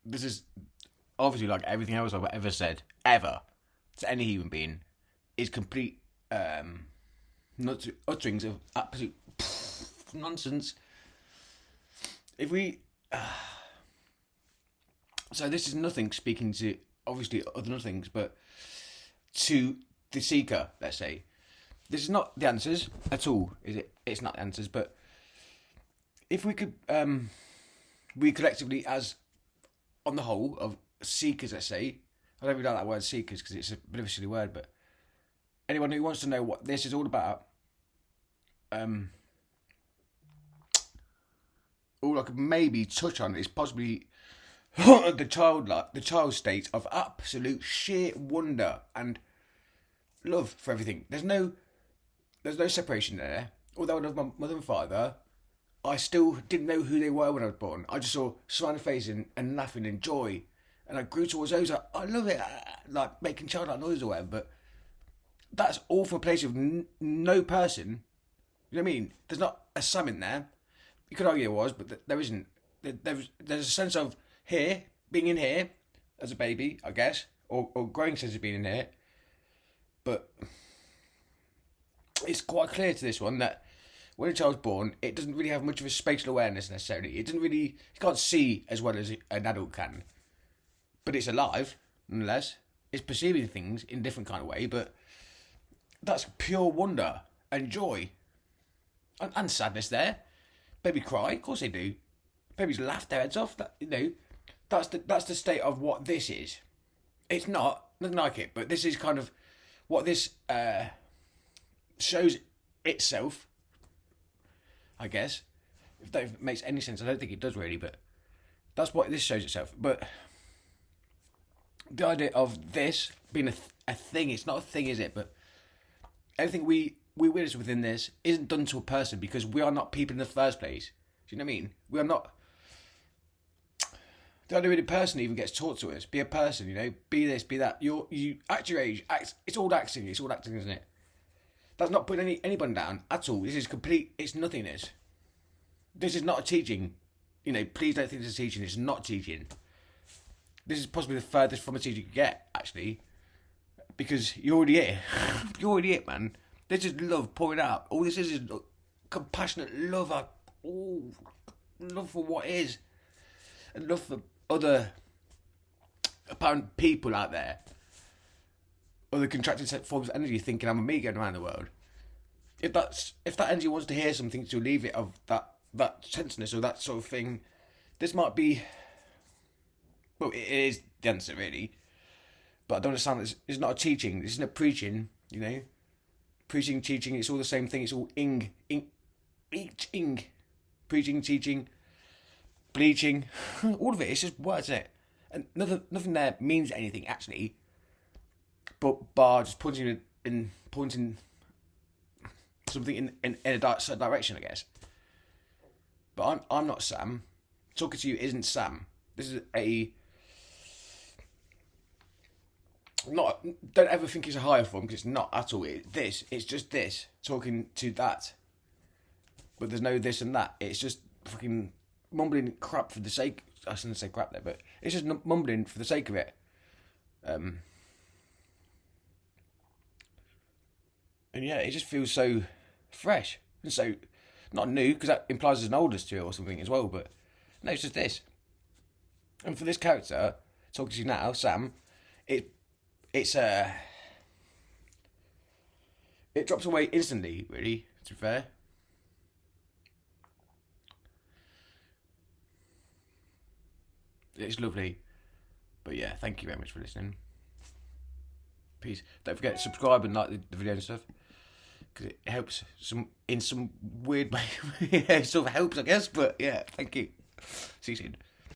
this is obviously like everything else I've ever said, ever, to any human being, is complete utterings of absolute nonsense. If we... so this is nothing speaking to, obviously, other nothings, but to the seeker, let's say. This is not the answers at all, is it? It's not the answers, but if we could, we collectively, as on the whole, of seekers, let's say, I don't really like that word seekers because it's a bit of a silly word, but anyone who wants to know what this is all about, all I could maybe touch on is possibly the child state of absolute sheer wonder and love for everything. There's no separation there. Although I love my mother and father, I still didn't know who they were when I was born. I just saw smiling faces and laughing and joy, and I grew towards those. I love it, like making childlike noises or whatever. But that's all from a place of no person. You know what I mean? There's not a Sam in there. You could argue there was, but there isn't. There's a sense of here, being in here as a baby, I guess, or growing sense of being in here. But it's quite clear to this one that when a child's born, it doesn't really have much of a spatial awareness necessarily. It doesn't really, you can't see as well as an adult can. But it's alive, nonetheless. It's perceiving things in a different kind of way, but that's pure wonder and joy. And sadness there. Baby cry, of course they do. Babies laugh their heads off. That's the state of what this is. It's not nothing like it, but this is kind of what this shows itself, I guess. If that makes any sense, I don't think it does really, but that's what this shows itself. But the idea of this being a thing, it's not a thing, is it? But everything we witness within this isn't done to a person because we are not people in the first place. Do you know what I mean? We are not... The idea of a person even gets taught to us. Be a person, be this, be that. You act your age. It's all acting. It's all acting, isn't it? That's not putting anyone down at all. This is complete... It's nothingness. This is not a teaching. Please don't think this is teaching. It's not teaching. This is possibly the furthest from a teaching you can get, actually. Because you're already here. You're already it, man. This is love pouring out. All this is compassionate love. Love for what is. And love for other apparent people out there. Other contracted forms of energy thinking I'm a me going around the world. If that energy wants to hear something to relieve it of that tenseness or that sort of thing, this might be... Well, it is the answer, really. But I don't understand. It's not a teaching. This isn't a preaching, Preaching, teaching, it's all the same thing. It's all ing. Preaching, teaching, bleaching. All of it. It's just words, isn't it? And nothing there means anything, actually. But bar just pointing something in a certain direction, I guess. But I'm not Sam. Talking to you isn't Sam. This is don't ever think it's a higher form, because it's not at all. It's just this talking to that, but there's no this and that. It's just fucking mumbling crap for the sake. I shouldn't say crap there, but it's just mumbling for the sake of it. And yeah, it just feels so fresh and so not new, because that implies there's an older to it or something as well. But no, it's just this. And for this character talking to you now, Sam, it drops away instantly, really, to be fair. It's lovely. But yeah, thank you very much for listening. Peace. Don't forget to subscribe and like the video and stuff, because it helps in some weird way. It sort of helps, I guess, but yeah, thank you. See you soon.